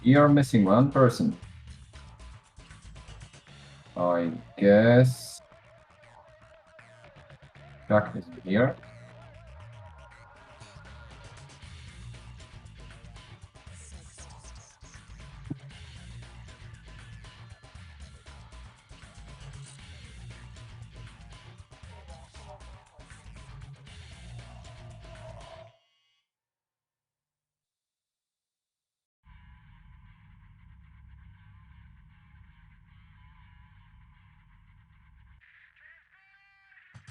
You're missing one person. I guess Jack is here.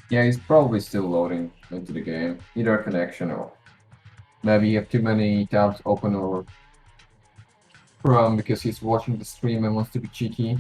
Yeah, he's probably still loading into the game. Either a connection or maybe you have too many tabs open or Chrome because he's watching the stream and wants to be cheeky.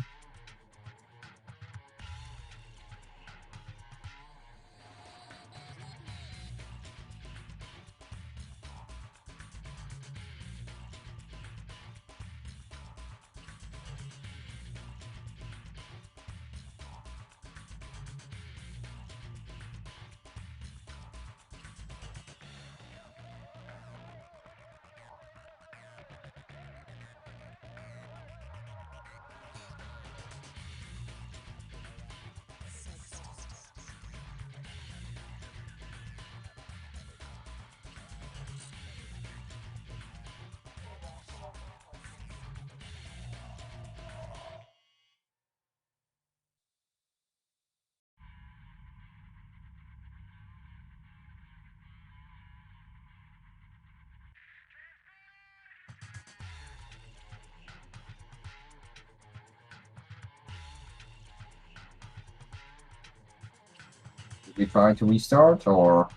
Is he trying to restart or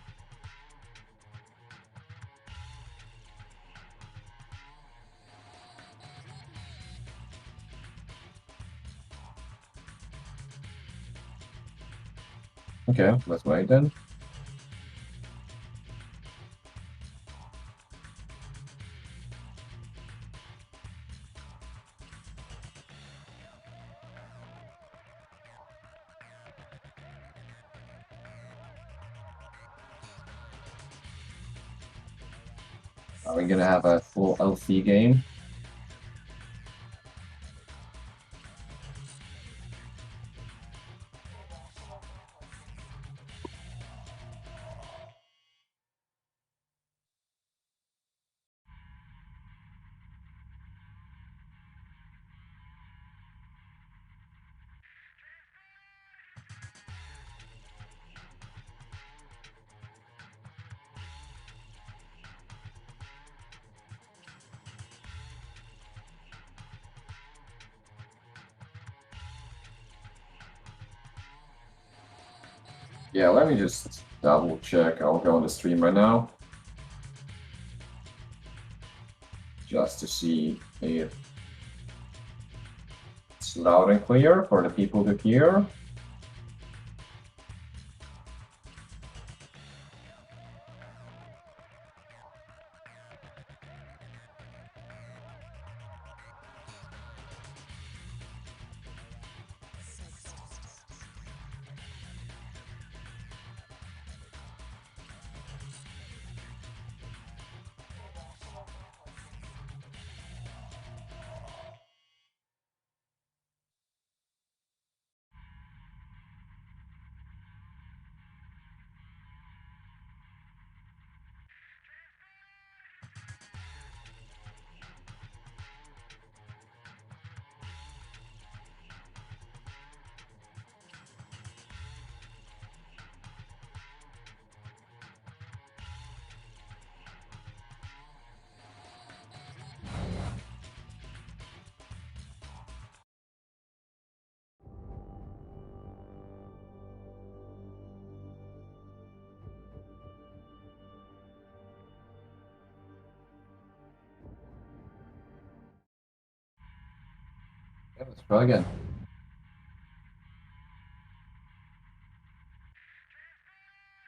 okay, let's wait then. Are we gonna have a full LC game? Yeah, let me just double check. I'll go on the stream right now. Just to see if it's loud and clear for the people to hear. Yeah, let's try again.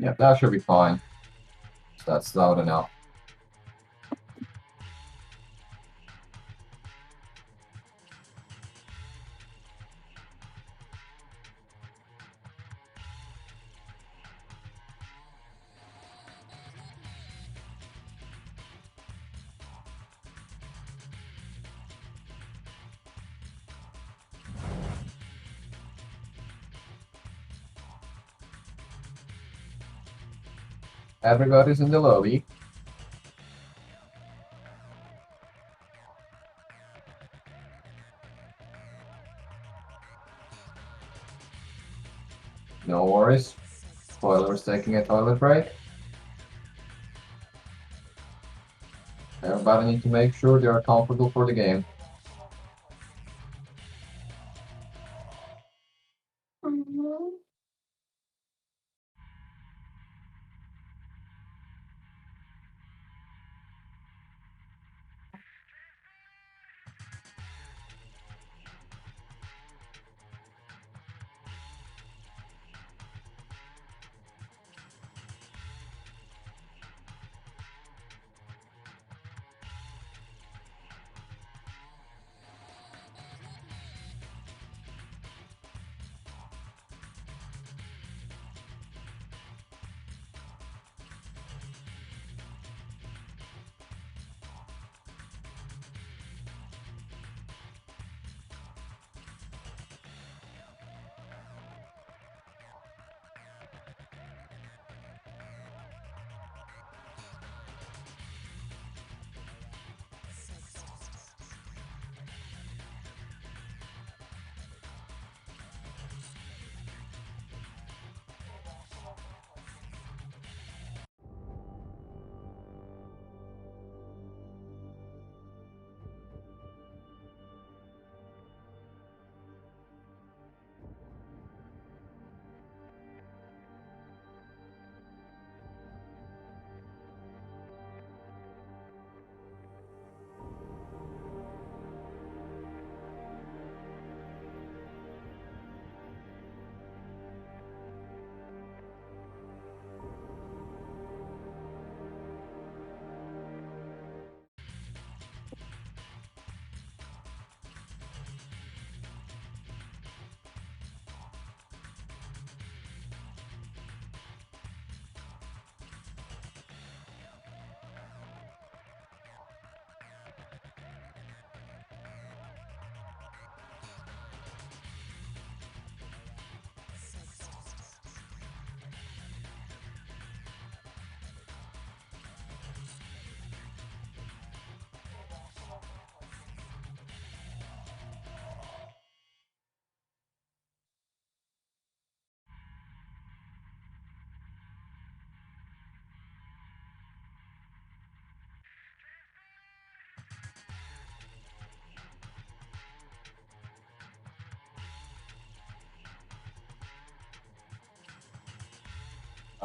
Yeah, that should be fine. So that's loud enough. Everybody's in the lobby. No worries. Spoiler's taking a toilet break. Everybody need to make sure they are comfortable for the game.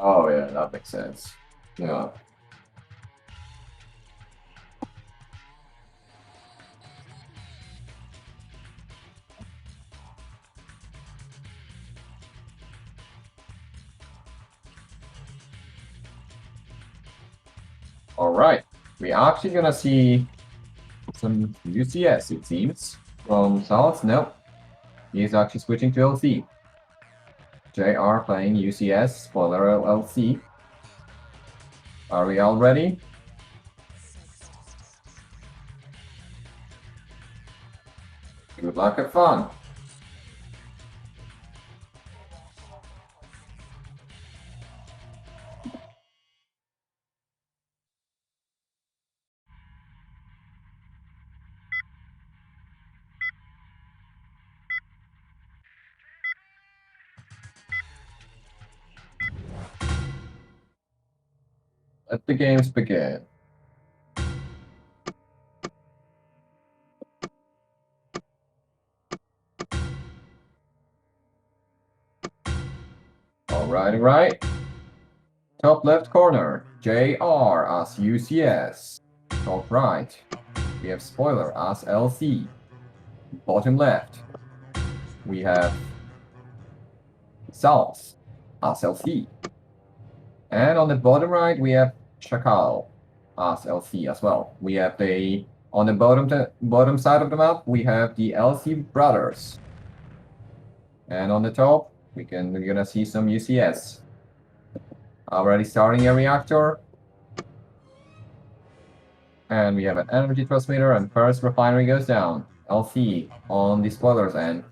Oh yeah, that makes sense. Yeah. Alright. We're actually gonna see some UCS, it seems. From Salz, nope. He's actually switching to LC. JR playing UCS, spoiler LC. Are we all ready? Good luck and fun. Let the games begin. Right. Top left corner, JR as UCS. Top right, we have Spoiler as LC. Bottom left, we have Salz as LC. And on the bottom right, we have Szakael as LC as well. We have on the bottom side of the map, we have the LC brothers. And on the top, we're gonna see some UCS. Already starting a reactor. And we have an energy transmitter, and first refinery goes down. LC on the spoilers end.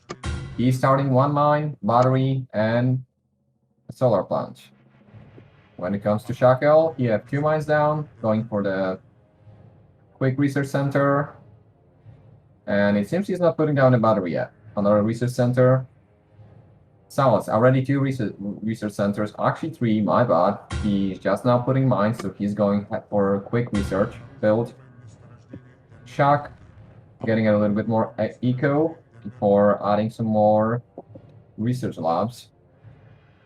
He's starting one mine, battery, and a solar plant. When it comes to Szakael, he have 2 mines down, going for the quick research center. And it seems he's not putting down a battery yet. Another research center. Salz, already 2 research centers, actually 3, my bad. He's just now putting mines, so he's going for a quick research build. Shak, getting a little bit more eco before adding some more research labs.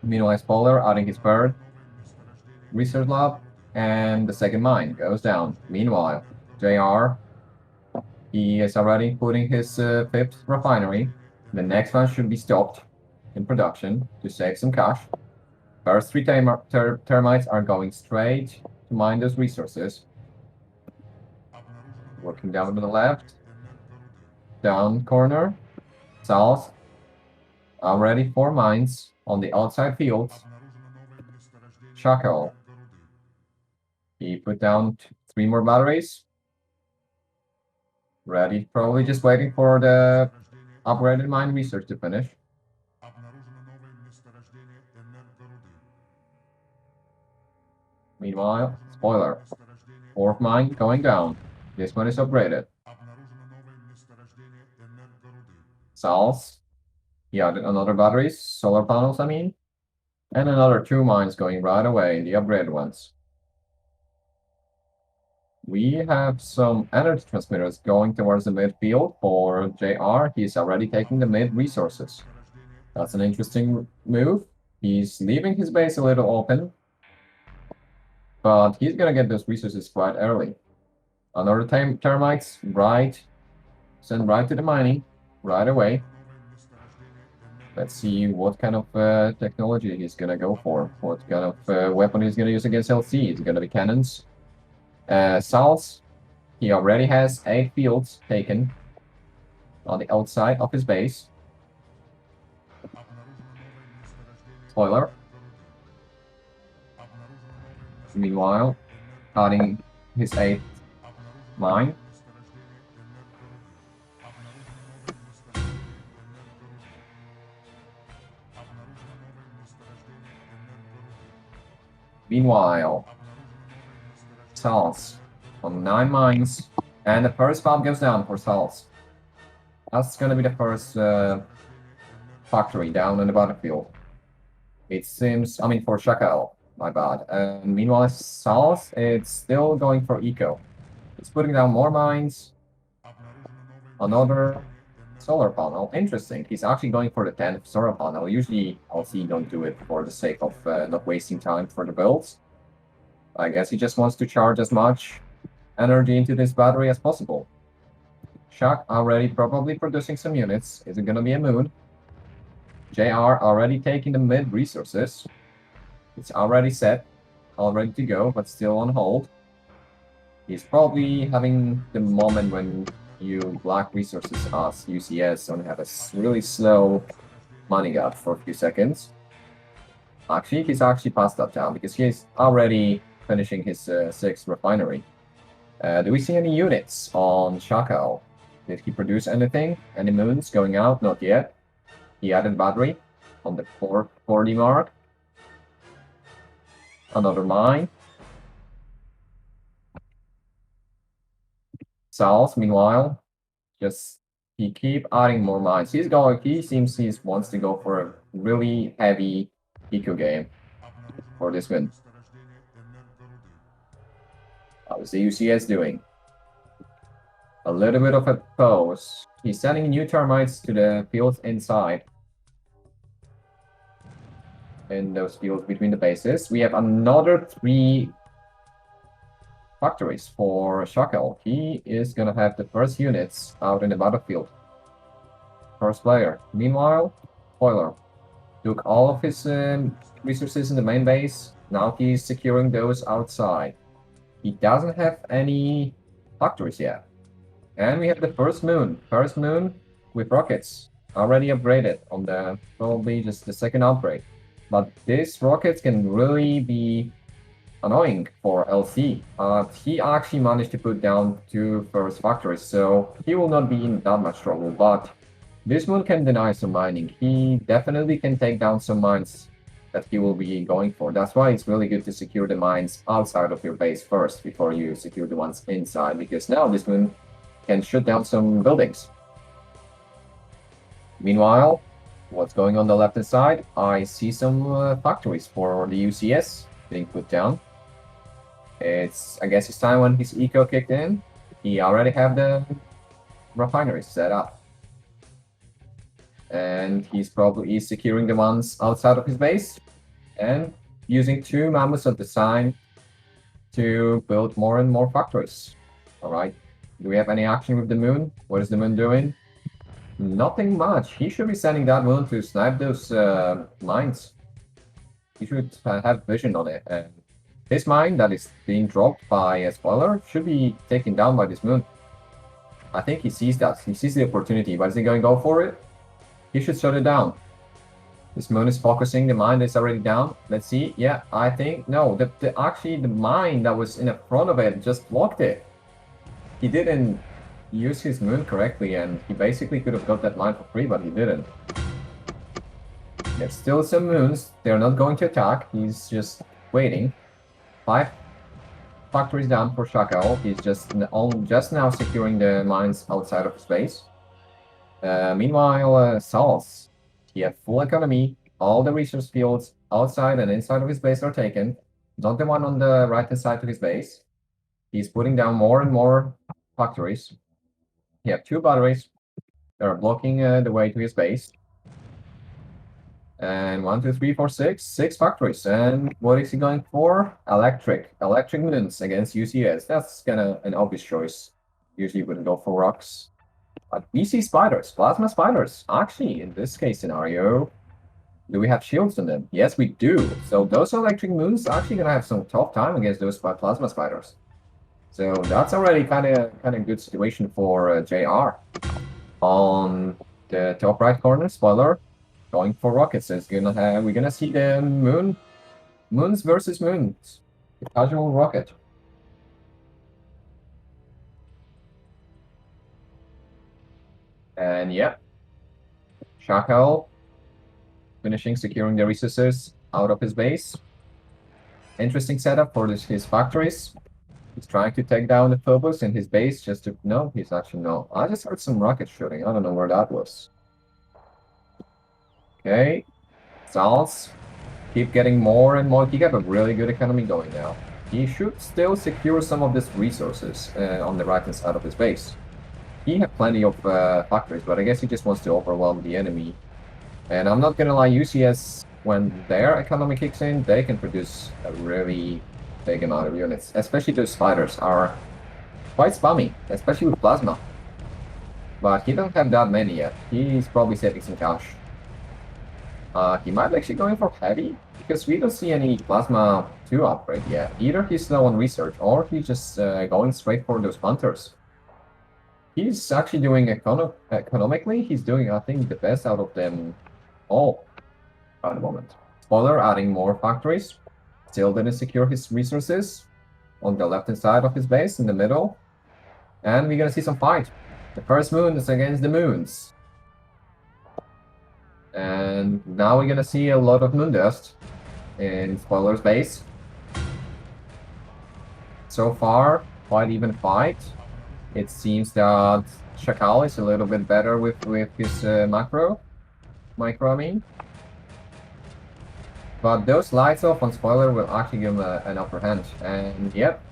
Meanwhile, Spoiler adding his third research lab, and the second mine goes down. Meanwhile, JR, he is already putting his 5th refinery. The next one should be stopped in production to save some cash. First 3 termites are going straight to mine those resources. Working down to the left. Down corner. South. Already 4 mines on the outside fields. Szakael. He put down 3 more batteries. Ready, probably just waiting for the upgraded mine research to finish. Meanwhile, spoiler, 4th mine going down. This one is upgraded. Cells. He added another batteries, solar panels, I mean. And another 2 mines going right away, the upgraded ones. We have some energy transmitters going towards the midfield for JR. He's already taking the mid resources. That's an interesting move. He's leaving his base a little open, but he's gonna get those resources quite early. Another termites, send right to the mining, right away. Let's see what kind of technology he's gonna go for. What kind of weapon he's gonna use against LC. Is it gonna be cannons? Salz, he already has 8 fields taken on the outside of his base. Spoiler. Meanwhile, adding his 8th mine. Meanwhile, Salz on 9 mines, and the first farm goes down for Salz. That's gonna be the first factory down in the battlefield. It seems, I mean, for Szakael, my bad. And meanwhile, Salz, it's still going for eco. It's putting down more mines. Another solar panel. Interesting. He's actually going for the 10th solar panel. Usually, LC don't do it for the sake of not wasting time for the builds. I guess he just wants to charge as much energy into this battery as possible. Shak already probably producing some units. Is it gonna be a moon? JR already taking the mid resources. It's already set, all ready to go, but still on hold. He's probably having the moment when you black resources as UCS only have a really slow money gap for a few seconds. Actually, he's actually passed that down because he's already finishing his 6th refinery. Do we see any units on Szakael? Did he produce anything? Any moons going out? Not yet. He added battery on the 440 mark. Another mine. Salz, meanwhile, just he keep adding more mines. He seems he wants to go for a really heavy eco game for this win. How is the UCS doing? A little bit of a pause. He's sending new termites to the fields inside. In those fields between the bases. We have another 3 factories for Szakael. He is gonna have the first units out in the battlefield. First player. Meanwhile, spoiler. Took all of his resources in the main base. Now he's securing those outside. He doesn't have any factories yet. And we have the first moon. First moon with rockets. Already upgraded on the probably just the 2nd upgrade. But these rockets can really be annoying for LC. He actually managed to put down 2 first factories, so he will not be in that much trouble. But this moon can deny some mining. He definitely can take down some mines that he will be going for. That's why it's really good to secure the mines outside of your base first before you secure the ones inside, because now this moon can shoot down some buildings. Meanwhile, what's going on the left-hand side? I see some factories for the UCS being put down. I guess it's time when his eco kicked in. He already have the refineries set up. And he's securing the ones outside of his base and using 2 mammoths of design to build more and more factories. All right. Do we have any action with the moon? What is the moon doing? Nothing much. He should be sending that moon to snipe those mines. He should have vision on it. And this mine that is being dropped by a spoiler should be taken down by this moon. I think he sees that. He sees the opportunity, but is he going to go for it? He should shut it down. This moon is focusing. The mine is already down. Let's see. Yeah, I think no. Actually, the mine that was in the front of it just blocked it. He didn't use his moon correctly, and he basically could have got that mine for free, but he didn't. There's still some moons. They're not going to attack. He's just waiting. 5 factories down for Szakael. He's just now securing the mines outside of his base. Meanwhile, Salz, he had full economy. All the resource fields outside and inside of his base are taken. Not the one on the right-hand side of his base. He's putting down more and more factories. He have 2 batteries that are blocking the way to his base. And 1, 2, 3, 4, 6 factories. And what is he going for? Electric moons against UCS. That's kind of an obvious choice. Usually wouldn't go for rocks. But we see spiders, plasma spiders. Actually, in this case scenario, do we have shields on them? Yes, we do. So those electric moons are actually gonna have some tough time against those plasma spiders. So that's already kind of good situation for JR. On the top right corner, spoiler, going for rockets. So we're gonna see the moons versus moons. The casual rocket. And yeah, Szakael finishing securing the resources out of his base. Interesting setup for his factories. He's trying to take down the Phobos in his base just to... No, he's actually no. I just heard some rocket shooting. I don't know where that was. Okay. Salz. Keep getting more and more. He got a really good economy going now. He should still secure some of these resources on the right-hand side of his base. He had plenty of factories, but I guess he just wants to overwhelm the enemy. And I'm not gonna lie, UCS, when their economy kicks in, they can produce a really big amount of units. Especially those spiders are quite spammy, especially with plasma. But he doesn't have that many yet. He's probably saving some cash. He might actually going for heavy, because we don't see any plasma 2 upgrade yet. Either he's slow on research, or he's just going straight for those hunters. He's actually doing economically, he's doing, I think, the best out of them all at the moment. Spoiler, adding more factories. Still didn't secure his resources on the left-hand side of his base, in the middle. And we're gonna see some fight. The first moon is against the moons. And now we're gonna see a lot of moon dust in Spoiler's base. So far, quite even fight. It seems that Szakael is a little bit better with his micro, I mean. But those lights off on Spoiler will actually give him an upper hand. And yep,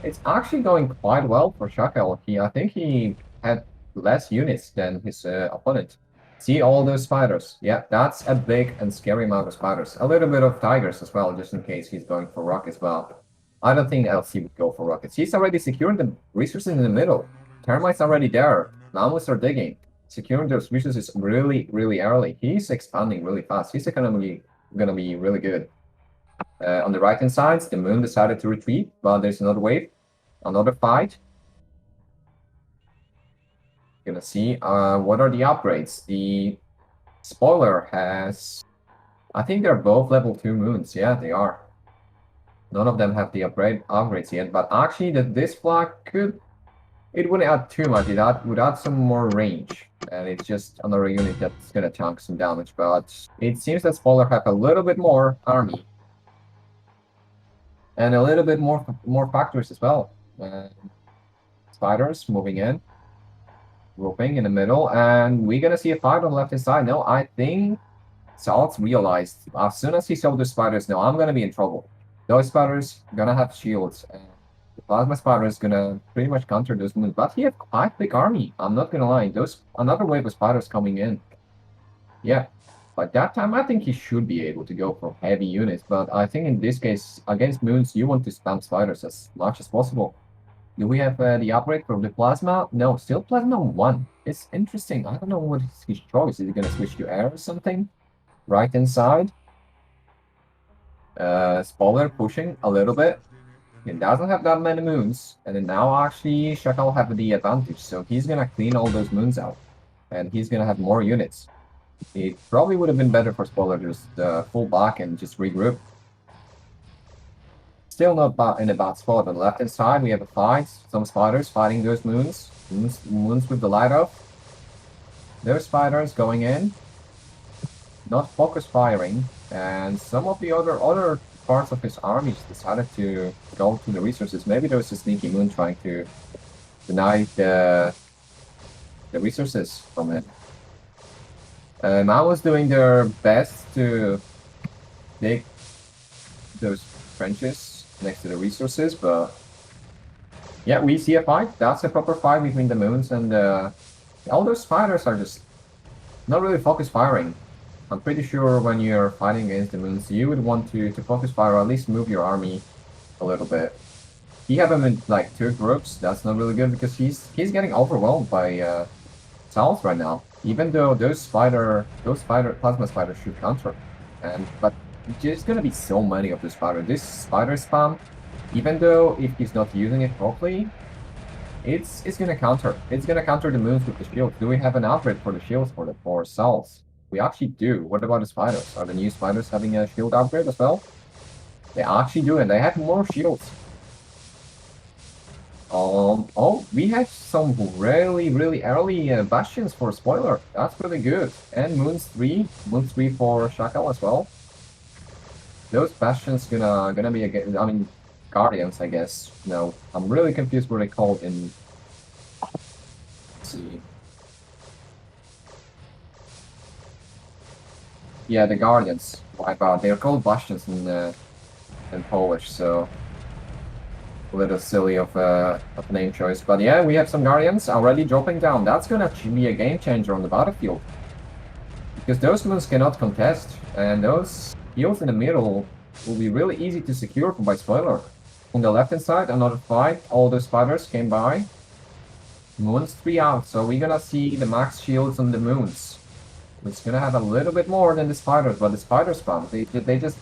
it's actually going quite well for Szakael. I think he had less units than his opponent. See all those spiders? Yeah, that's a big and scary amount of spiders. A little bit of tigers as well, just in case he's going for rock as well. I don't think LC would go for rockets. He's already securing the resources in the middle. Termites already there. Mammoths are digging. Securing those resources really, really early. He's expanding really fast. He's economically gonna be really good. On the right-hand side, the moon decided to retreat, but there's another wave. Another fight. Gonna see what are the upgrades. The spoiler has... I think they're both level 2 moons. Yeah, they are. None of them have the upgrades yet, but actually this flag could it wouldn't add too much. It would add some more range. And it's just another unit that's gonna tank some damage. But it seems that Spoiler have a little bit more army. And a little bit more factories as well. Spiders moving in. Grouping in the middle. And we're gonna see a fight on the left-hand side. No, I think Salz realized as soon as he saw the spiders, no, I'm gonna be in trouble. Those spiders gonna have shields, and the plasma spider is gonna pretty much counter those moons. But he had quite big army. I'm not gonna lie. Those another wave of spiders coming in. Yeah, but that time I think he should be able to go for heavy units. But I think in this case against moons, you want to spam spiders as much as possible. Do we have the upgrade for the plasma? No, still plasma 1. It's interesting. I don't know what is his choice. Is he gonna switch to air or something? Right inside. Spoiler pushing a little bit. He doesn't have that many moons. And then now actually Szakael have the advantage. So he's gonna clean all those moons out. And he's gonna have more units. It probably would have been better for Spoiler to just pull back and just regroup. Still not in a bad spot. On the left hand side we have a fight. Some spiders fighting those moons. Moons with the light off. Those spiders going in. Not focus firing, and some of the other parts of his army decided to go to the resources. Maybe there was a sneaky moon trying to deny the resources from it. I was doing their best to dig those trenches next to the resources, but yeah, we see a fight. That's a proper fight between the moons, and all those spiders are just not really focus firing. I'm pretty sure when you're fighting against the moons, you would want to focus fire or at least move your army a little bit. He have him in like 2 groups. That's not really good because he's getting overwhelmed by Salz right now. Even though those plasma spiders should counter, but there's gonna be so many of those spiders. This spider spam, even though if he's not using it properly, it's gonna counter. It's gonna counter the moons with the shield. Do we have an upgrade for the shields for Salz? We actually do. What about the spiders? Are the new spiders having a shield upgrade as well? They actually do, and they have more shields. Oh, we have some really early bastions for Spoiler. That's really good. And Moons 3 for Szakael as well. Those bastions gonna be again. I mean, Guardians, I guess. No, I'm really confused what they called in. Let's see. Yeah, the Guardians. Wipeout. They're called bastions in Polish, so a little silly of name choice. But yeah, we have some Guardians already dropping down. That's gonna be a game changer on the battlefield. Because those moons cannot contest, and those heals in the middle will be really easy to secure by Spoiler. On the left hand side, another fight. All the spiders came by. Moons 3 out, so we're gonna see the max shields on the moons. It's gonna have a little bit more than the spiders, but the spiders spam. They just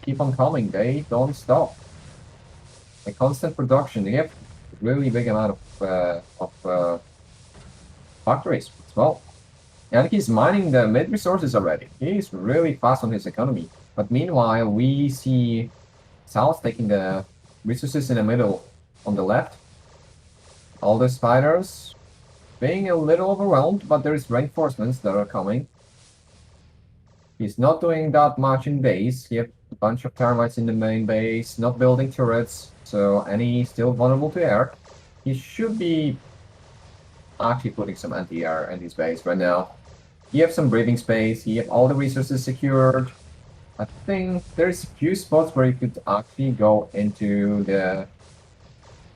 keep on coming. They don't stop. A constant production. They have a really big amount of factories as well. And he's mining the mid resources already. He's really fast on his economy. But meanwhile, we see Salz taking the resources in the middle on the left. All the spiders being a little overwhelmed, but there's reinforcements that are coming. He's not doing that much in base. He has a bunch of termites in the main base, not building turrets, and he's still vulnerable to air. He should be actually putting some anti-air in his base right now. He has some breathing space, he has all the resources secured. I think there's a few spots where he could actually go into the...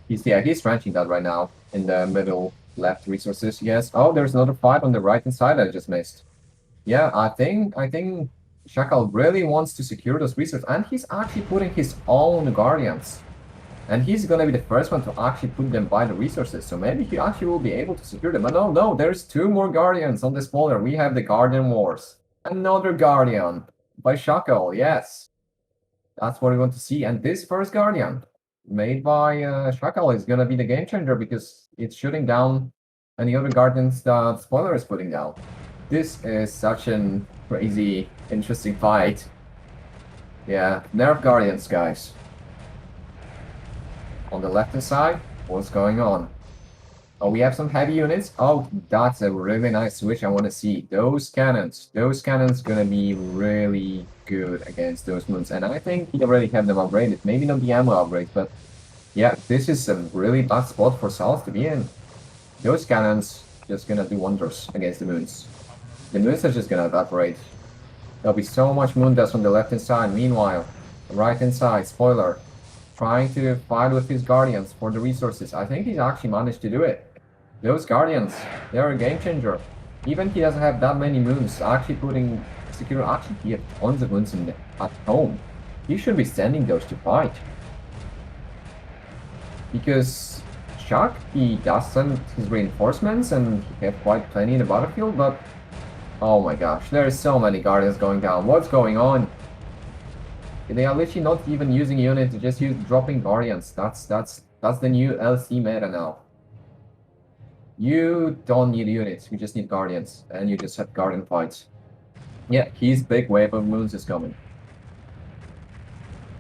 He's trenching that right now in the middle left resources, yes. Oh, there's another fight on the right hand side I just missed. Yeah, I think Szakael really wants to secure those resources, and he's actually putting his own Guardians. And he's gonna be the first one to actually put them by the resources, so maybe he actually will be able to secure them. But no, there's 2 more Guardians on this folder. We have the Guardian Wars. Another Guardian by Szakael, yes. That's what we want to see. And this first Guardian, made by Szakael, is gonna be the game changer because it's shooting down any other Guardians that Spoiler is putting down. This is such an crazy, interesting fight. Yeah, nerf Guardians, guys. On the left hand side, what's going on? Oh, we have some heavy units. Oh, that's a really nice switch. I want to see those cannons. Those cannons gonna be really good against those moons. And I think he already have them upgraded. Maybe not the ammo upgrades, but yeah, this is a really bad spot for Salz to be in. Those cannons just gonna do wonders against the moons. The moons are just gonna evaporate. There'll be so much moon dust on the left-hand side. Meanwhile, the right-hand side, spoiler, trying to fight with his guardians for the resources. I think he's actually managed to do it. Those guardians, they're a game changer. Even he doesn't have that many moons. Actually putting secure, actually he has tons of moons at home. He should be sending those to fight. Because Chuck, he does send his reinforcements and he have quite plenty in the battlefield, but oh my gosh, there's so many guardians going down. What's going on? They are literally not even using units, they just use dropping guardians. That's the new LC meta now. You don't need units, you just need guardians, and you just have guardian fights. Yeah, his big wave of moons is coming.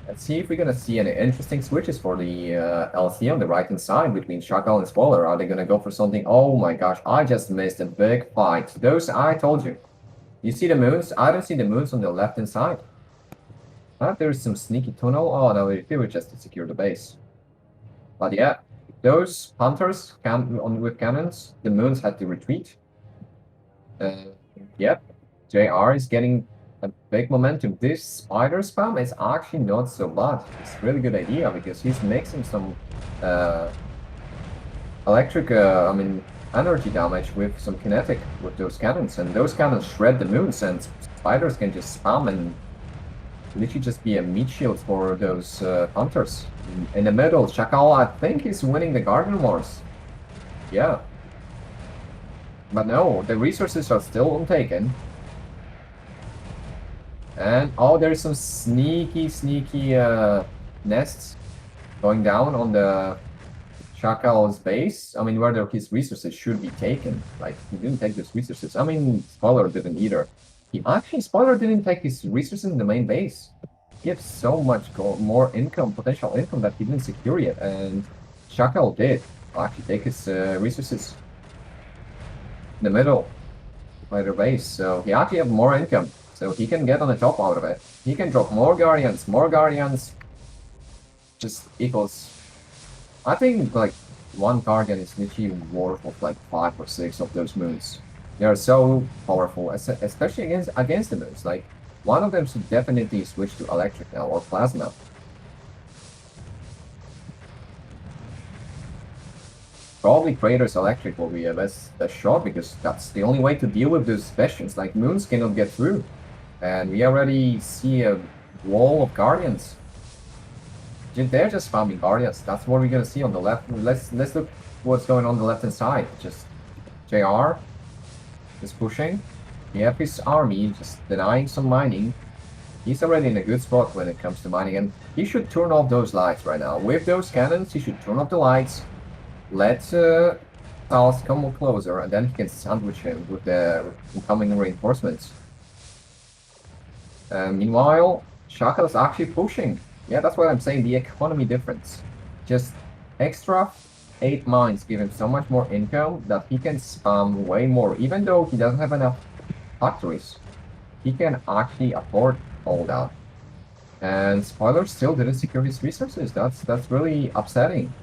Let's see if we're gonna see any interesting switches for the LC on the right-hand side between Szakael and Spoiler. Are they gonna go for something? Oh my gosh, I just missed a big fight. Those, I told you. You see the moons? I don't see the moons on the left-hand side. There's some sneaky tunnel. Oh no, they were just to secure the base. But yeah, those hunters with cannons, the moons had to retreat. Yep, JR is getting a big momentum. This spider spam is actually not so bad. It's a really good idea because he's mixing some electric, energy damage with some kinetic with those cannons, and those cannons shred the moons, and spiders can just spam and literally just be a meat shield for those hunters. In the middle, Szakael, I think, is winning the Garden Wars. Yeah. But no, the resources are still untaken. And oh, there's some sneaky nests going down on the Szakael's base. I mean, where his resources should be taken. Like, he didn't take those resources. I mean, Spoiler didn't either. Spoiler didn't take his resources in the main base. He has so much more income, potential income that he didn't secure yet, and Szakael did actually take his resources in the middle by the base, so he actually have more income, so he can get on the top out of it. He can drop more guardians, just equals. I think like one guardian is literally worth of like 5 or 6 of those moons. They are so powerful, especially against the moons. Like, one of them should definitely switch to electric now, or plasma. Probably Kratos Electric will be a best shot, because that's the only way to deal with those bastions. Like, moons cannot get through. And we already see a wall of guardians. They're just farming guardians. That's what we're gonna see on the left. Let's look what's going on the left-hand side. Just JR is pushing. We have his army just denying some mining. He's already in a good spot when it comes to mining, and he should turn off those lights right now. With those cannons, he should turn off the lights. Let Salz come closer, and then he can sandwich him with the incoming reinforcements. Meanwhile, Szakael is actually pushing. Yeah, that's what I'm saying, the economy difference. Just extra 8 mines give him so much more income that he can spam way more. Even though he doesn't have enough factories, he can actually afford all that. And Spoiler still didn't secure his resources. That's really upsetting.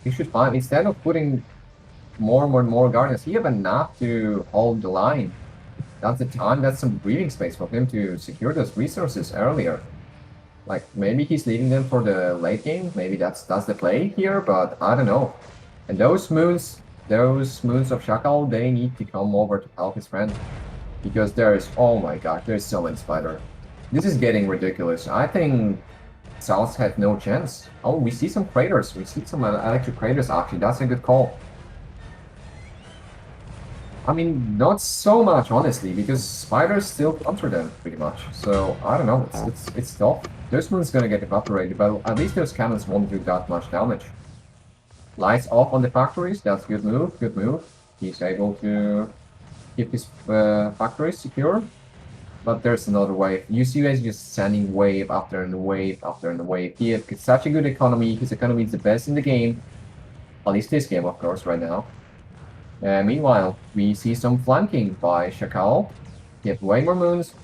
He should find, instead of putting more and more guardians, he have enough to hold the line. That's the time, that's some breathing space for him to secure those resources earlier. Like, maybe he's leaving them for the late game. Maybe that's the play here, but I don't know. And those moons of Szakael, they need to come over to help his friend. Because there's, oh my god, there's so many spider. This is getting ridiculous. I think Salz had no chance. Oh, we see some craters. We see some electric craters, actually. That's a good call. I mean, not so much, honestly, because spiders still counter them, pretty much. So, I don't know, it's tough. Those moon's gonna get evaporated, but at least those cannons won't do that much damage. Lights off on the factories, that's good move, good move. He's able to keep his factories secure. But there's another wave. You see guys just sending wave after and wave after and wave. He has such a good economy, his economy is the best in the game. At least this game, of course, right now. Meanwhile, we see some flanking by Szakael. He has way more moons.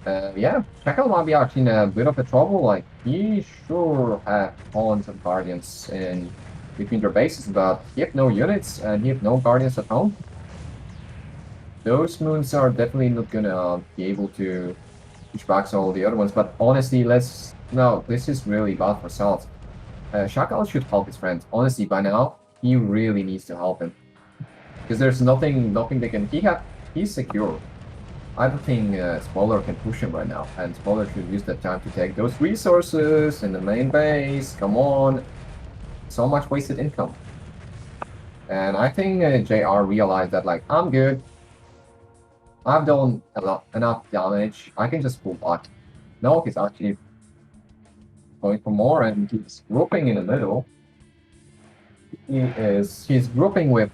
Yeah, Szakael might be actually in a bit of a trouble. Like, he sure have tons of guardians in between their bases, but he have no units and he have no guardians at home. Those moons are definitely not gonna be able to push back all the other ones. But honestly, no, this is really bad for Salt. Szakael should help his friend. Honestly, by now, he really needs to help him. Because there's nothing they can... He's secure. I don't think Spoiler can push him right now. And Spoiler should use that time to take those resources in the main base. Come on. So much wasted income. And I think JR realized that, like, I'm good. I've done enough damage. I can just pull back. No, he's actually going for more, and he's grouping in the middle. He's grouping with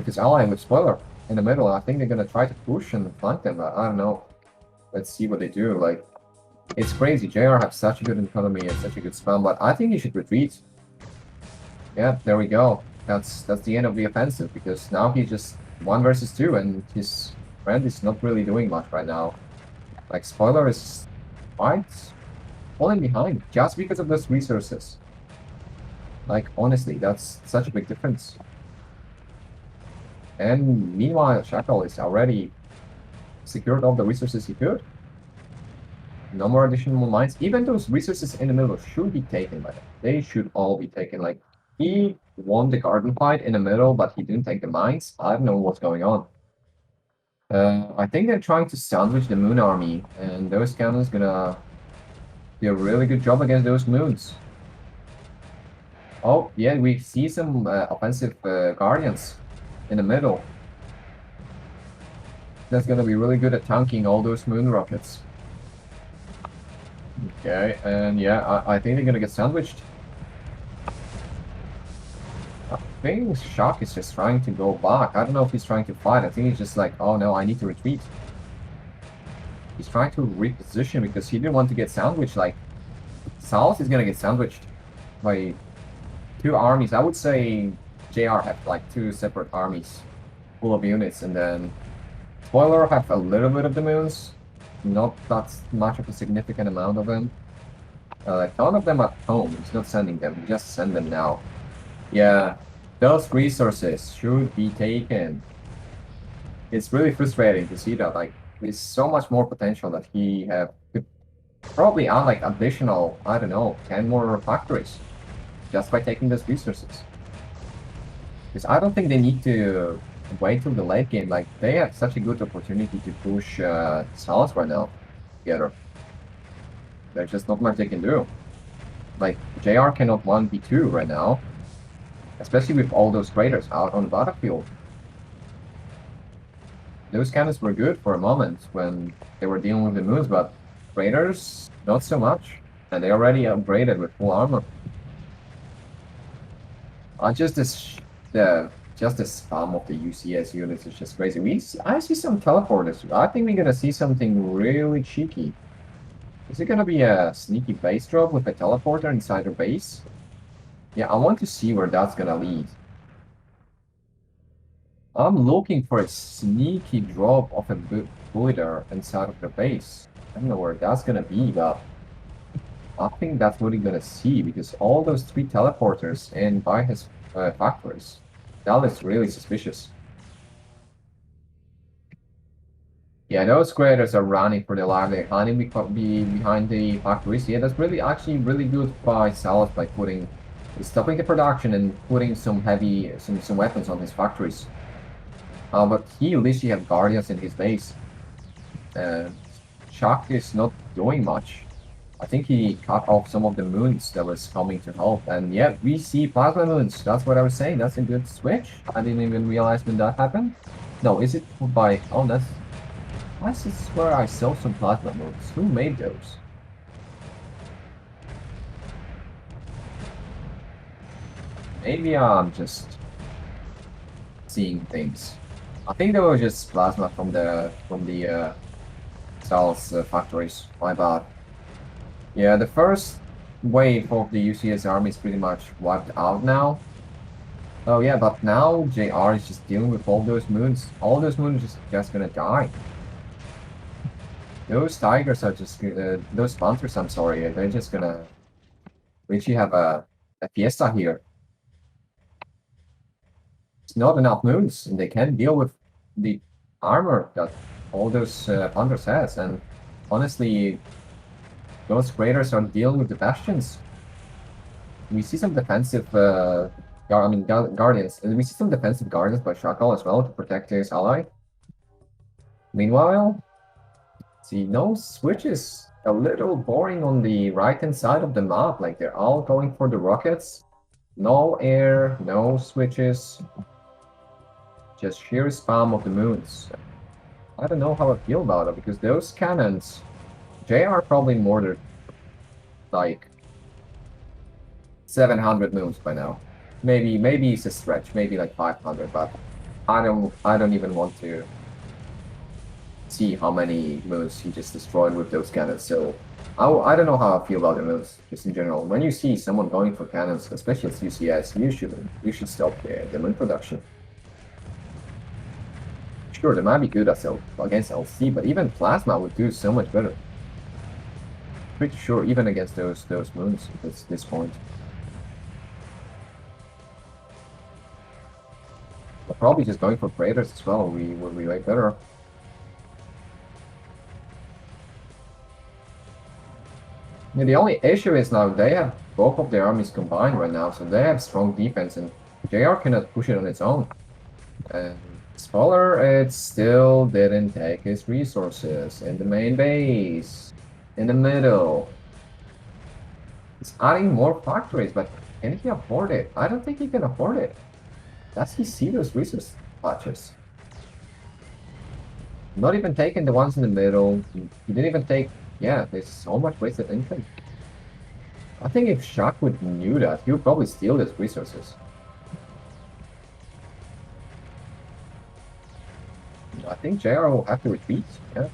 his ally, with Spoiler, in the middle. I think they're gonna try to push and flank them, but I don't know. Let's see what they do. Like, it's crazy. JR have such a good economy and such a good spam, but I think he should retreat. Yeah, there we go. That's the end of the offensive, because now he's just 1 versus 2, and his friend is not really doing much right now. Like, Spoiler is quite falling behind just because of those resources. Like, honestly, that's such a big difference. And meanwhile, Szakael is already secured all the resources he could. No more additional mines. Even those resources in the middle should be taken by them. They should all be taken. Like, he won the garden fight in the middle, but he didn't take the mines. I don't know what's going on. I think they're trying to sandwich the moon army, and those cannons gonna do a really good job against those moons. Oh, yeah, we see some offensive guardians in the middle. That's gonna be really good at tanking all those moon rockets. Okay, and yeah, I think they're gonna get sandwiched. I think Shock is just trying to go back. I don't know if he's trying to fight. I think he's just like, oh no, I need to retreat. He's trying to reposition because he didn't want to get sandwiched. Like, South is gonna get sandwiched by 2 armies. I would say JR have like 2 separate armies full of units, and then Spoiler have a little bit of the moons. Not that much of a significant amount of them. None of them at home. He's not sending them. He just send them now. Yeah, those resources should be taken. It's really frustrating to see that. Like, there's so much more potential that he could probably add like additional, I don't know, 10 more factories just by taking those resources. Because I don't think they need to wait till the late game. Like, they have such a good opportunity to push Salz right now together. There's just not much they can do. Like, JR cannot 1v2 right now, especially with all those craters out on the battlefield. Those cannons were good for a moment when they were dealing with the moons, but craters, not so much. And they already upgraded with full armor. Just the spam of the UCS units is just crazy. I see some teleporters. I think we're gonna see something really cheeky. Is it gonna be a sneaky base drop with a teleporter inside the base? Yeah, I want to see where that's gonna lead. I'm looking for a sneaky drop of a builder inside of the base. I don't know where that's gonna be, but I think that's what we're gonna see, because all those 3 teleporters in by his factories. That is really suspicious. Yeah, those creators are running for their life. They're hiding behind the factories. Yeah, that's actually really good by Salz by stopping the production and putting some weapons on his factories. But he at least have guardians in his base. Shock is not doing much. I think he cut off some of the moons that was coming to help. And yeah, we see plasma moons. That's what I was saying. That's a good switch. I didn't even realize when that happened. No, is it by... Oh, I swear I saw some plasma moons. Who made those? Maybe I'm just seeing things. I think they were just plasma from the Salz factories. My bad. Yeah, the first wave of the UCS army is pretty much wiped out now. Oh yeah, but now JR is just dealing with all those moons. All those moons just gonna die. Those tigers are just those panthers. I'm sorry, they're just gonna literally have a fiesta here. It's not enough moons, and they can't deal with the armor that all those panthers has. And honestly, those graders are dealing with the bastions. We see some defensive guardians, and we see some defensive guardians by Szakael as well to protect his ally. Meanwhile, see, no switches. A little boring on the right-hand side of the map. Like, they're all going for the rockets. No air, no switches. Just sheer spam of the moons. I don't know how I feel about it, because those cannons, they are probably more than, like, 700 moons by now. Maybe it's a stretch, maybe like 500, but I don't even want to see how many moons he just destroyed with those cannons. So I don't know how I feel about the moons just in general. When you see someone going for cannons, especially as UCS, you should stop the moon production. Sure, they might be good against LC, but even plasma would do so much better. Pretty sure, even against those moons at this point. We're probably just going for craters as well. We will be way better. Yeah, the only issue is now they have both of their armies combined right now, so they have strong defense, and JR cannot push it on its own. And Spoiler, it still didn't take his resources in the main base, in the middle. He's adding more factories, but can he afford it? I don't think he can afford it. Does he see those resource patches? Not even taking the ones in the middle. He didn't even take. Yeah, there's so much wasted income. I think if Shaq would knew that, he would probably steal those resources. I think JR will have to retreat. Yeah,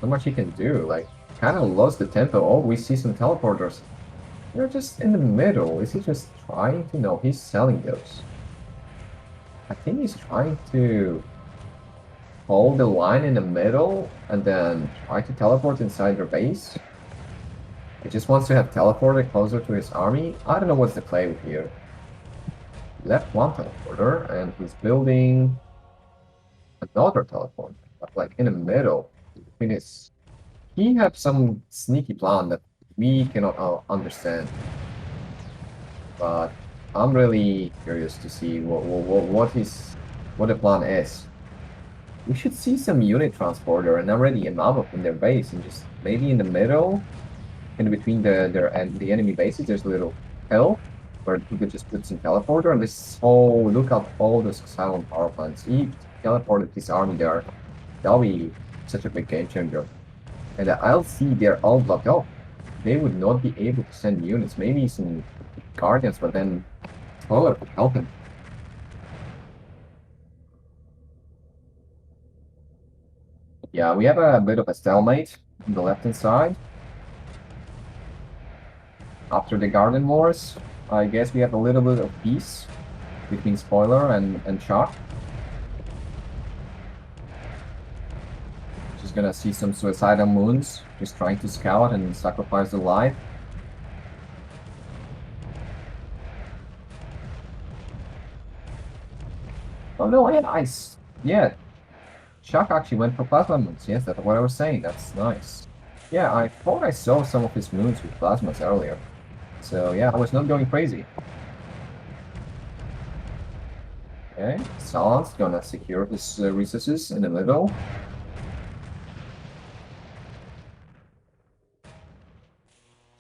so much he can do. Like, kind of lost the tempo. Oh, we see some teleporters. They're just in the middle. Is he just trying to? No, he's selling those. I think he's trying to hold the line in the middle and then try to teleport inside their base. He just wants to have teleported closer to his army. I don't know what's the play here. Left one teleporter and he's building another teleporter, but like in the middle. Between his, he has some sneaky plan that we cannot understand. But I'm really curious to see what the plan is. We should see some unit transporter and already a mammoth in their base, and just maybe in the middle, in between the enemy bases, there's a little hill where we could just put some teleporter. And this whole look at all those silent power plants. He teleported his army there. That'll be such a big game changer. And I'll see they're all blocked off. They would not be able to send units. Maybe some guardians, but then Spoiler could help him. Yeah, we have a bit of a stalemate on the left-hand side. After the Garden Wars, I guess we have a little bit of peace between Spoiler and Shock. Just gonna see some suicidal moons, just trying to scout and sacrifice the life. Oh no, yeah, Shock actually went for plasma moons. Yes, that's what I was saying. That's nice. Yeah, I thought I saw some of his moons with plasmas earlier. So yeah, I was not going crazy. Okay, Sal's gonna secure his resources in the middle.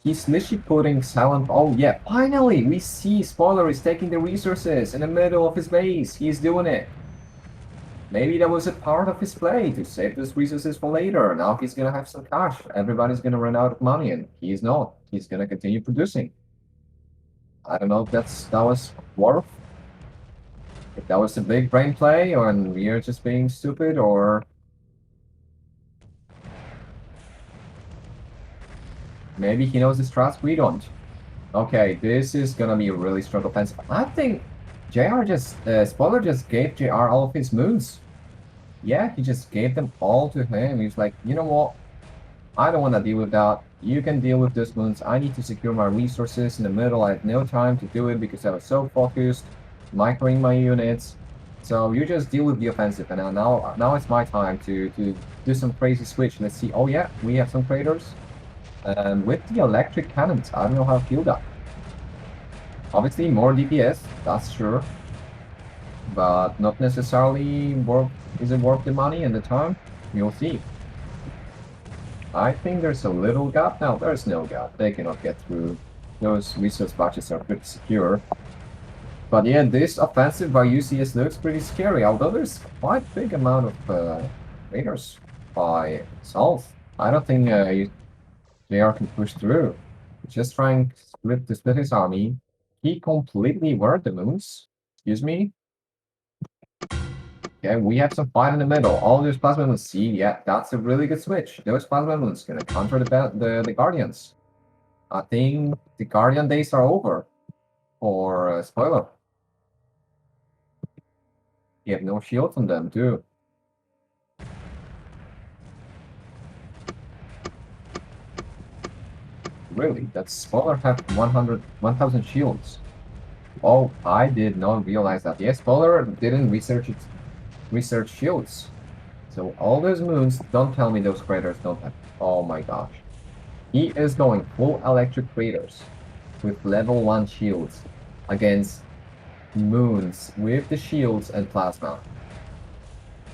He's literally putting silent. Oh yeah, finally we see Spoiler is taking the resources in the middle of his base. He's doing it. Maybe that was a part of his play to save those resources for later. Now he's gonna have some cash. Everybody's gonna run out of money, and he's not. He's gonna continue producing. I don't know if that was worth. If that was a big brain play, or we are just being stupid, or maybe he knows his strats, we don't. Okay, this is gonna be a really strong offensive. I think JR just, Spoiler just gave JR all of his moons. Yeah, he just gave them all to him. He's like, you know what? I don't want to deal with that. You can deal with those moons. I need to secure my resources in the middle. I had no time to do it because I was so focused, microing my units. So you just deal with the offensive, and now it's my time to do some crazy switch. Let's see. Oh yeah, we have some craters. With the electric cannons, I don't know how to feel that. Obviously, more DPS, that's sure, but not necessarily worth. Is it worth the money and the time? You'll see. I think there's a little gap. No, there's no gap. They cannot get through. Those resource batches are pretty secure. But yeah, this offensive by UCS looks pretty scary, although there's quite a big amount of raiders by South. I don't think JR can push through. Just trying to split his army. He completely word the moons. Excuse me. Okay, we have some fight in the middle. All those plasma moons. See, yeah, that's a really good switch. Those plasma moons gonna counter the Guardians. I think the Guardian days are over. For Spoiler. You have no shields on them too. Really? That Spoiler have 1,000 shields. Oh, I did not realize that. Yes, Spoiler didn't research shields. So all those moons, don't tell me those craters don't have. Oh my gosh. He is going full electric craters with level 1 shields against moons with the shields and plasma.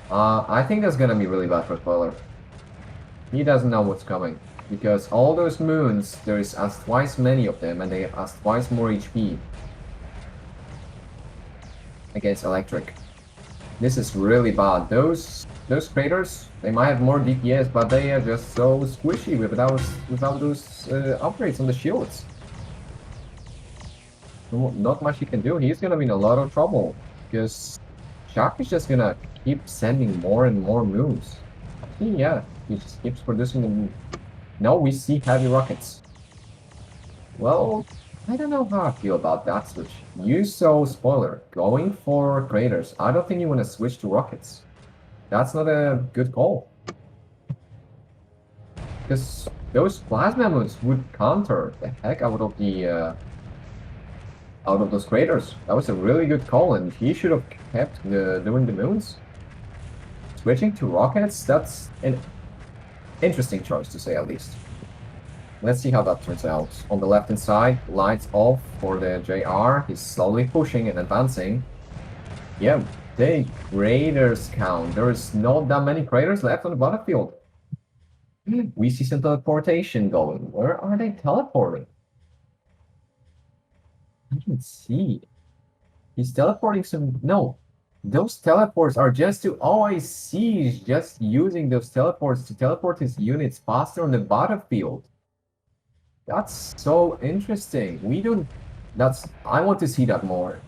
I think that's gonna be really bad for Spoiler. He doesn't know what's coming. Because all those moons, there's as twice many of them and they have as twice more HP against electric. This is really bad. Those craters, they might have more DPS, but they are just so squishy without those upgrades on the shields. Not much he can do. He's gonna be in a lot of trouble because Shock is just gonna keep sending more and more moons. Yeah, he just keeps producing them. Now we see heavy rockets. Well, I don't know how I feel about that switch. You saw Spoiler going for craters. I don't think you want to switch to rockets. That's not a good call. Because those plasma moons would counter the heck out of the out of those craters. That was a really good call, and he should have kept doing the moons. Switching to rockets, that's an interesting choice to say at least. Let's see how that turns out. On the left-hand side, lights off for the JR. He's slowly pushing and advancing. Yeah, the craters count. There's not that many craters left on the battlefield. We see some teleportation going. Where are they teleporting? I can see. He's teleporting some... No. Those teleports are just to... Oh, I see. He's just using those teleports to teleport his units faster on the battlefield. That's so interesting. We don't... That's... I want to see that more.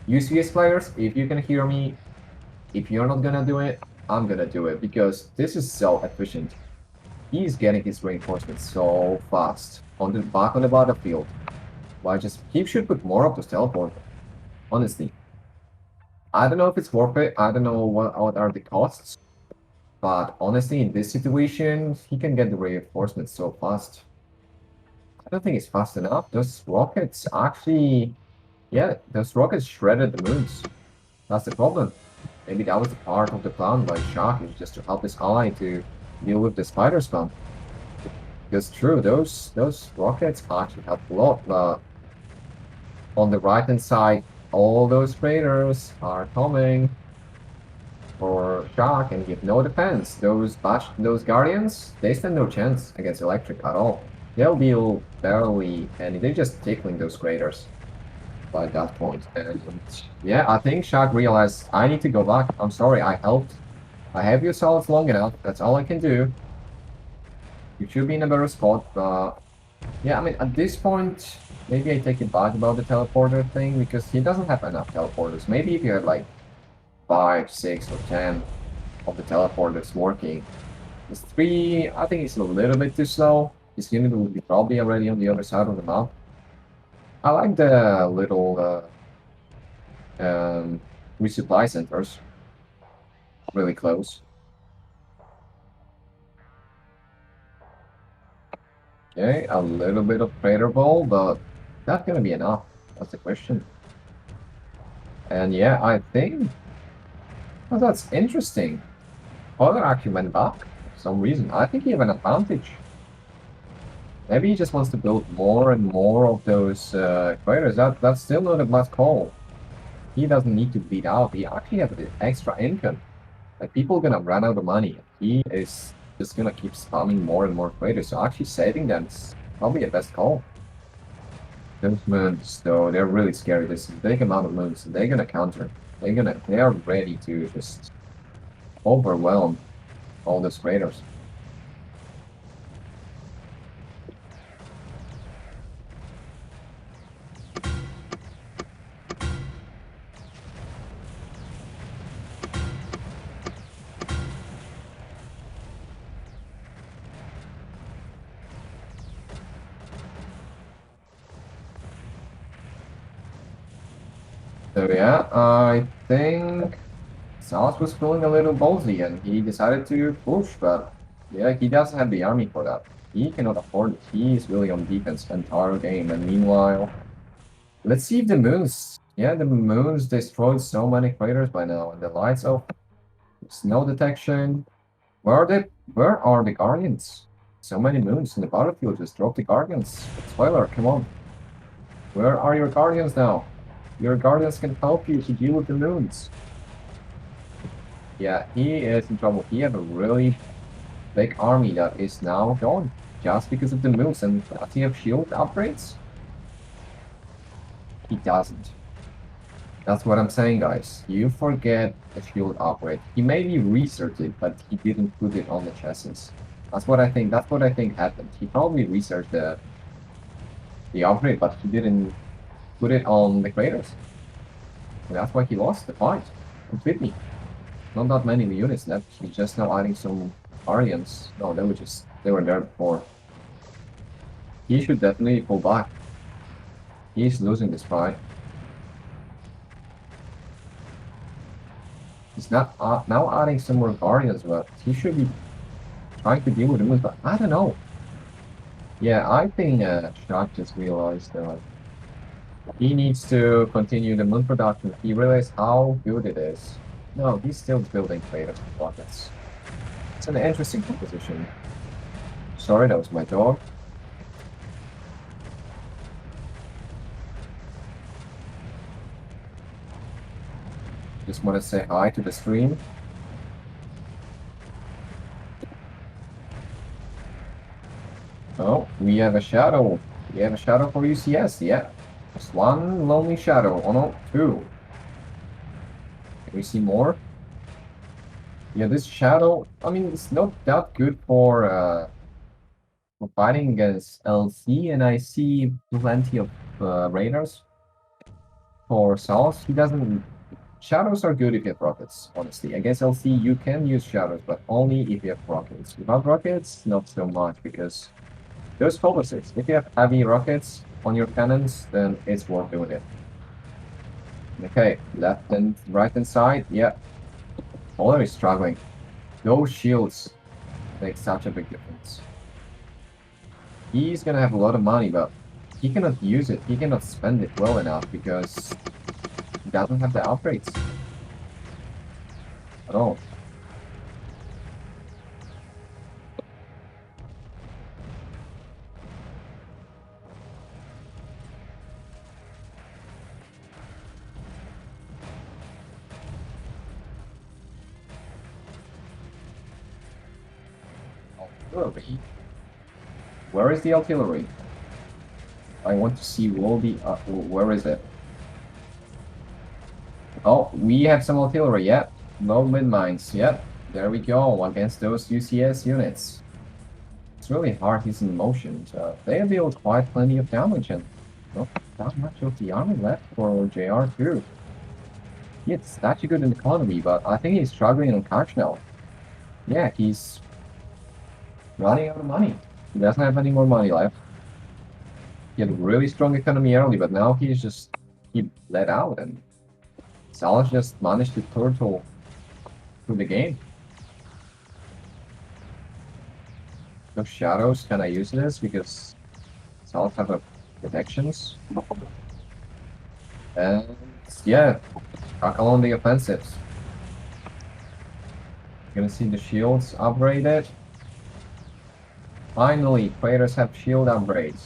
UCS players, if you can hear me, if you're not gonna do it, I'm gonna do it because this is so efficient. He's getting his reinforcements so fast on the back on the battlefield. Why just he should put more of those teleport. Honestly. I don't know if it's worth it. I don't know what are the costs. But honestly, in this situation, he can get the reinforcements so fast. I don't think it's fast enough. Those rockets actually... Yeah, those rockets shredded the moons. That's the problem. Maybe that was the part of the plan by Shock, is just to help his ally to deal with the spider spam. Because true, those rockets actually help a lot, but on the right hand side, all those raiders are coming for Shock and give no defense. Those guardians, they stand no chance against electric at all. They'll deal barely, and they're just tickling those raiders by that point. And yeah, I think Shock realized I need to go back. I'm sorry, I helped. I have you solid long enough. That's all I can do. You should be in a better spot, but yeah, I mean, at this point, maybe I take it back about the teleporter thing because he doesn't have enough teleporters. Maybe if you had like 5, 6, or 10 of the teleporters working. This 3, I think it's a little bit too slow. His unit will be probably already on the other side of the map. I like the little resupply centers really close. Okay, a little bit of Trader Ball, but not gonna be enough. That's the question. And yeah, I think that's interesting. Father actually went back for some reason. I think he have an advantage. Maybe he just wants to build more and more of those craters. That's still not a much call. He doesn't need to bleed out. He actually has the extra income. Like people are gonna run out of money. He is just gonna keep spamming more and more craters. So actually saving them is probably a best call. Those moons, though, they're really scary. This big amount of moons. They're gonna counter. They are ready to just overwhelm all those craters. So yeah, I think Salas was feeling a little ballsy and he decided to push, but yeah, he doesn't have the army for that. He cannot afford it. He is really on defense the entire game. And meanwhile, let's see if the moons. Yeah, the moons destroyed so many craters by now, and the lights off. Snow detection. Where are the guardians? So many moons in the battlefield. Just drop the guardians. Spoiler, come on. Where are your guardians now? Your guardians can help you to deal with the moons. Yeah, he is in trouble. He has a really big army that is now gone just because of the moons. And does he have shield upgrades? He doesn't. That's what I'm saying, guys. You forget the shield upgrade. He maybe researched it, but he didn't put it on the chassis. That's what I think. That's what I think happened. He probably researched the upgrade, but he didn't put it on the craters. And that's why he lost the fight completely. Not that many units left. He's just now adding some Guardians. No, they were there before. He should definitely pull back. He's losing this fight. He's not now adding some more Guardians, but he should be trying to deal with them. But I don't know. Yeah, I think Shark just realized that he needs to continue the moon production. He realized how good it is. No, he's still building traders and rockets. It's an interesting composition. Sorry, that was my dog. Just want to say hi to the stream. Oh, we have a shadow. We have a shadow for UCS, yeah. Just one lonely shadow. Oh no, two. Can we see more? Yeah, this shadow, I mean, it's not that good for fighting against LC, and I see plenty of raiders. For Saul's, he doesn't. Shadows are good if you have rockets, honestly. Against LC, you can use shadows, but only if you have rockets. Without rockets, not so much, because there's focuses. If you have heavy rockets on your cannons, then it's worth doing it. Okay, left and right hand side, yeah. Polar is struggling. Those shields make such a big difference. He's gonna have a lot of money, but he cannot use it. He cannot spend it well enough because he doesn't have the upgrades at all. Artillery? Where is the artillery? I want to see all the... where is it? Oh, we have some artillery, yeah. No mid-mines, yeah. There we go, against those UCS units. It's really hard using motion, so they deal quite plenty of damage and not that much of the army left for JR too. It's actually good in economy, but I think he's struggling on cash now. Yeah, he's running out of money. He doesn't have any more money left. He had a really strong economy early, but now he let out, and Salas just managed to turtle through the game. No shadows kinda useless because Salas have a protections. And yeah, Szakael on the offensives. Gonna see the shields upgraded. Finally, traders have shield upgrades.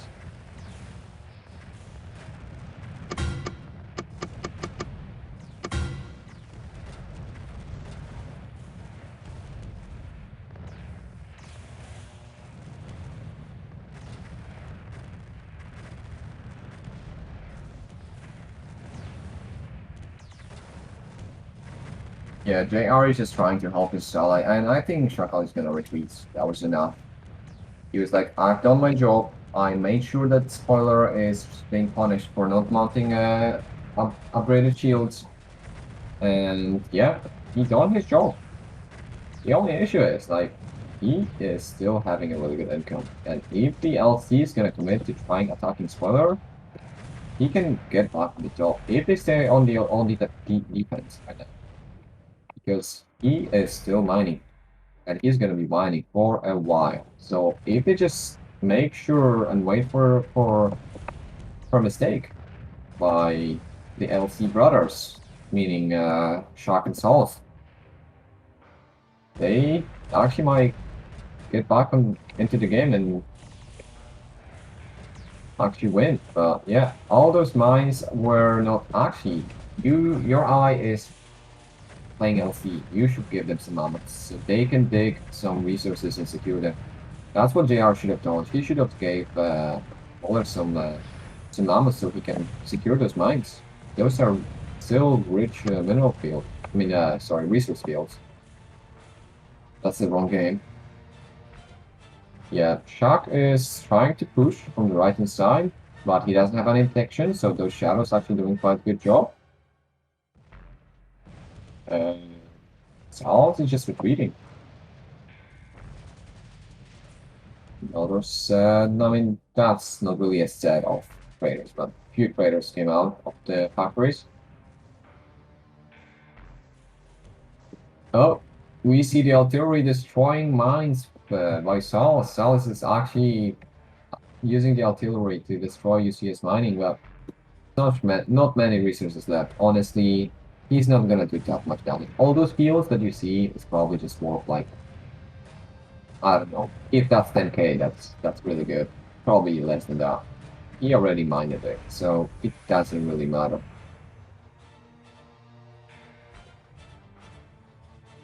Yeah, JR is just trying to help his ally, and I think Szakael is gonna retreat. That was enough. He was like, I've done my job. I made sure that Spoiler is being punished for not mounting upgraded shields. And yeah, he done his job. The only issue is, like, he is still having a really good income. And if the LC is gonna commit to trying attacking Spoiler, he can get back on the top if they stay on the defense right now. Because he is still mining. And he's gonna be mining for a while. So if they just make sure and wait for a mistake by the LC brothers, meaning Shark and Salt, they actually might get back into the game and actually win. But yeah, all those mines were not actually your ally is playing LC. You should give them some mammoths so they can dig some resources and secure them. That's what JR should have done. He should have gave Oler some mammoths so he can secure those mines. Those are still rich mineral field. I mean, sorry, resource fields. That's the wrong game. Yeah, Shark is trying to push from the right hand side, but he doesn't have any protection, so those shadows actually doing quite a good job. Salt is just retreating. Others, I mean, that's not really a set of traders, but few traders came out of the factories. Oh, we see the artillery destroying mines by Salas. Salas is actually using the artillery to destroy UCS mining, but not many resources left. Honestly, he's not gonna do that much damage. All those fields that you see is probably just more of like, I don't know. If that's 10k, that's really good. Probably less than that. He already minded it, so it doesn't really matter.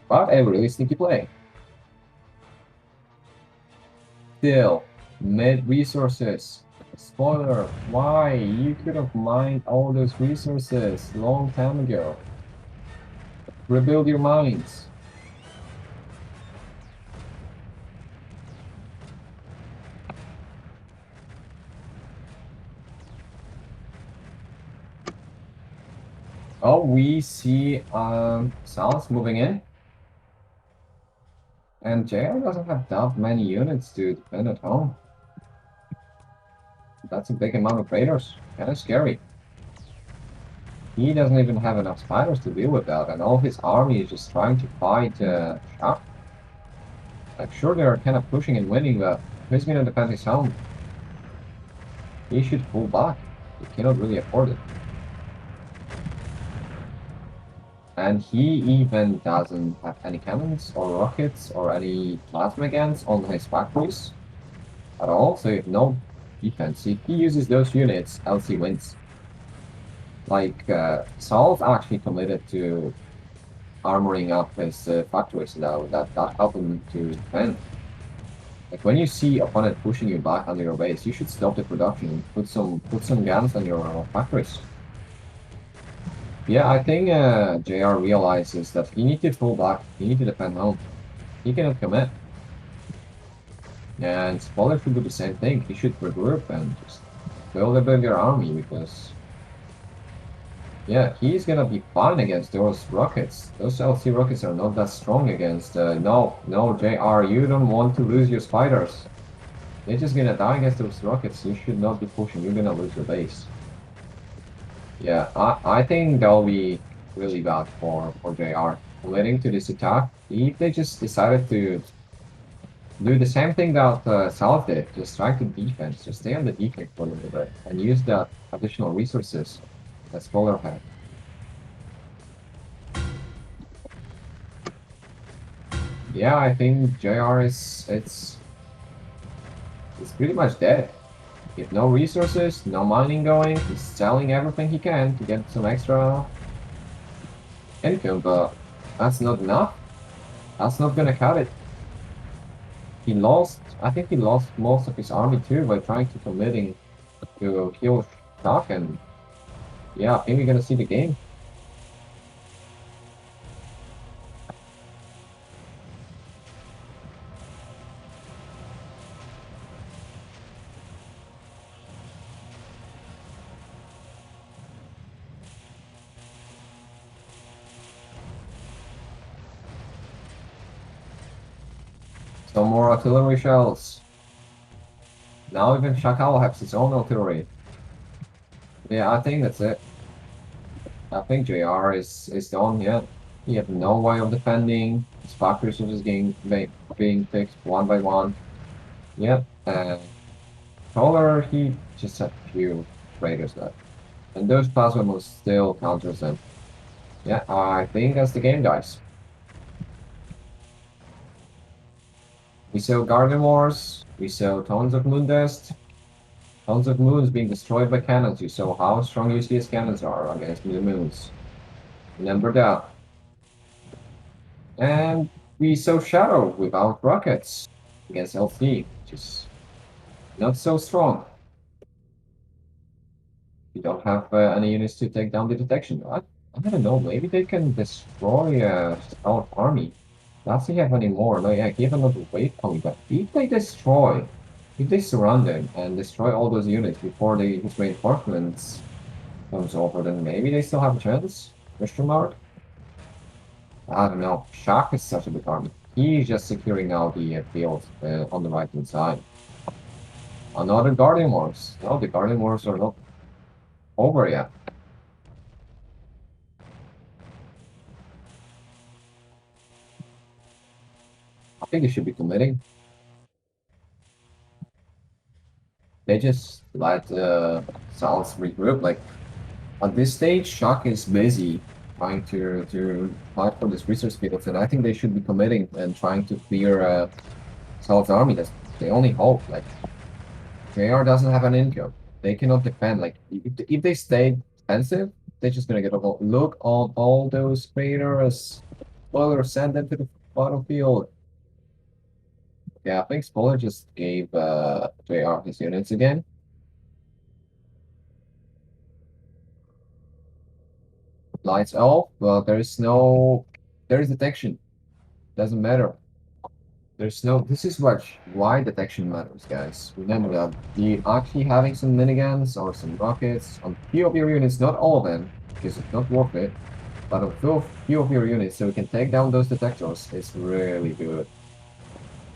But a really sneaky play. Still, mid resources. Spoiler, why? You could have mined all those resources long time ago. Rebuild your mines. Oh, we see Sal's moving in. And JR doesn't have that many units to defend at home. That's a big amount of raiders. Kind of scary. He doesn't even have enough spiders to deal with that, and all his army is just trying to fight Shark. I'm sure they're kind of pushing and winning, but who's gonna defend his home? He should pull back. He cannot really afford it. And he even doesn't have any cannons or rockets or any plasma guns on his factories at all, so if no defense. If he uses those units, LC wins. Like, Saul's actually committed to armoring up his factories now. That helped him to defend. Like, when you see opponent pushing you back under your base, you should stop the production. Put some guns on your factories. Yeah, I think JR realizes that he needs to pull back. He needs to defend home. He cannot commit. And Spoiler should do the same thing. He should regroup and just build a bigger army because, yeah, he's gonna be fine against those rockets. Those LC rockets are not that strong against. No, JR, you don't want to lose your spiders. They're just gonna die against those rockets. You should not be pushing. You're gonna lose your base. Yeah, I think that'll be really bad for JR. Leading to this attack, if they just decided to do the same thing that South did, just try to defense, just stay on the defense for a little bit, and use that additional resources that Spoiler had. Yeah, I think JR it's pretty much dead. With no resources, no mining going, he's selling everything he can to get some extra income, but that's not enough. That's not gonna cut it. I think he lost most of his army too by trying to committing to kill Shock, and yeah, I think we're gonna see the game. Some more artillery shells. Now even Szakael has his own artillery. Yeah, I think that's it. I think JR is done, yeah. He has no way of defending. His factories are just being fixed one by one. Yep. Polar, he just had a few raiders left. And those plasma moves still counters them. Yeah, I think that's the game, guys. We saw Garden Wars, we saw tons of moon dust, tons of moons being destroyed by cannons. You saw how strong UCS cannons are against the moons. Remember that. And we saw Shadow without rockets against LT, which is not so strong. You don't have any units to take down the detection. I don't know, maybe they can destroy our army. Not to have any more. No, yeah, give another waypoint, but if they surround them and destroy all those units before his reinforcements comes over, then maybe they still have a chance? Question mark? I don't know. Shock is such a big army. He's just securing now the field on the right hand side. Another Guardian Wars. No, the Guardian Wars are not over yet. I think they should be committing. They just let Salz regroup. Like at this stage, Shock is busy trying to fight for this resource field, and I think they should be committing and trying to clear Salz's army. That's the only hope. Like JR doesn't have an income. They cannot defend. Like if they stay defensive, they're just gonna get a look on all those craters. Spoiler, send them to the battlefield. Yeah, I think Spoiler just gave JR his units again. Lights off, but there is detection. Doesn't matter. This is why detection matters, guys. Remember that you actually having some miniguns or some rockets on few of your units, not all of them, because it's not worth it, but on few of your units, so you can take down those detectors, is really good.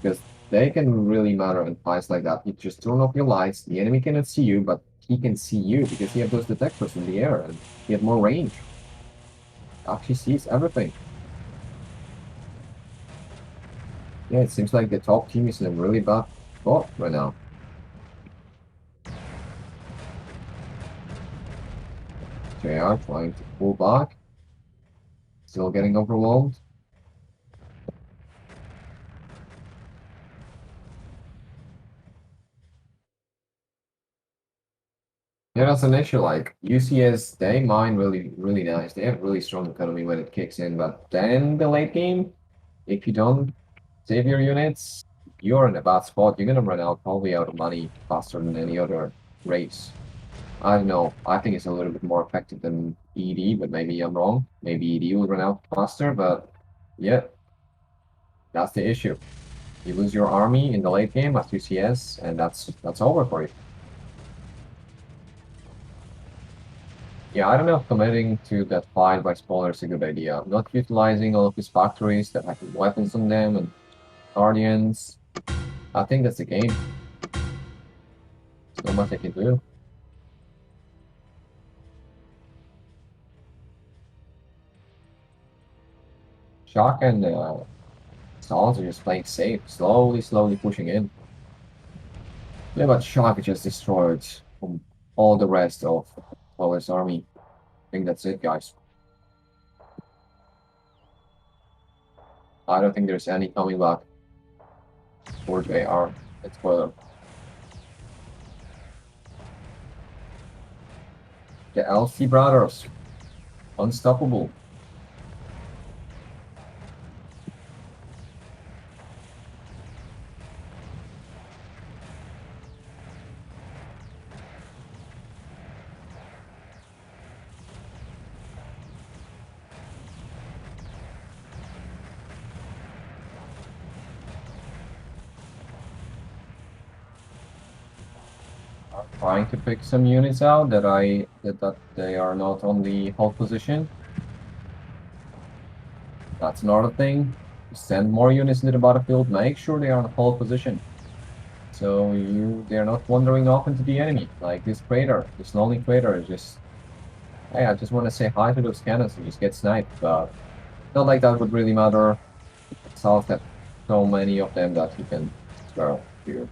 Because they can really matter in fights like that. You just turn off your lights, the enemy cannot see you, but he can see you because he have those detectors in the air and he have more range. Actually sees everything. Yeah, it seems like the top team is in a really bad spot right now. JR trying to pull back. Still getting overwhelmed. Yeah, that's an issue. Like UCS, they mine really nice. They have really strong economy when it kicks in, but then the late game, if you don't save your units, you're in a bad spot. You're gonna run out probably out of money faster than any other race. I don't know. I think it's a little bit more effective than ED, but maybe I'm wrong. Maybe ED will run out faster, but yeah, that's the issue. You lose your army in the late game as UCS, and that's over for you. Yeah, I don't know if committing to that fight by Spoiler is a good idea. Not utilizing all of his factories that have weapons on them and guardians. I think that's the game. Not much I can do. Shock and Salz are just playing safe, slowly pushing in. Yeah, but Shock just destroyed all the rest of Polar's army. I think that's it, guys. I don't think there's any coming back towards AR. It's spoiler. The LC brothers, unstoppable. Trying to pick some units out that they are not on the hold position. That's another thing. Send more units into the battlefield. Make sure they are on hold position. So they're not wandering off into the enemy. Like this crater, this lonely crater is just, hey, I just want to say hi to those cannons and just get sniped, but not like that would really matter. South have so many of them that you can spare here.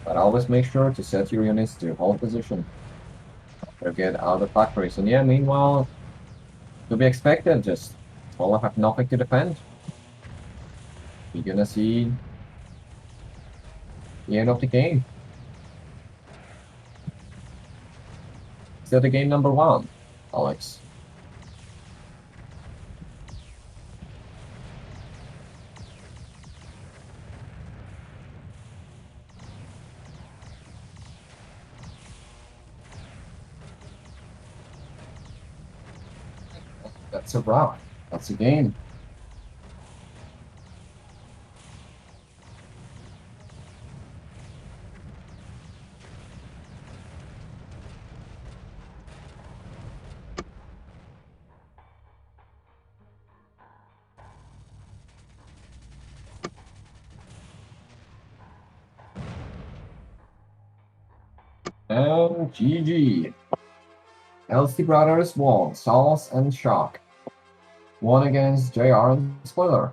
But always make sure to set your units to hold position. Or get out of the factories. And yeah, meanwhile, to be expected, just all have nothing to defend. You're gonna see the end of the game. Is that the game number one, Alex? That's a wrap. That's a game. And GG. LC Brothers won. Sauce and Shock. Won against JR and Spoiler.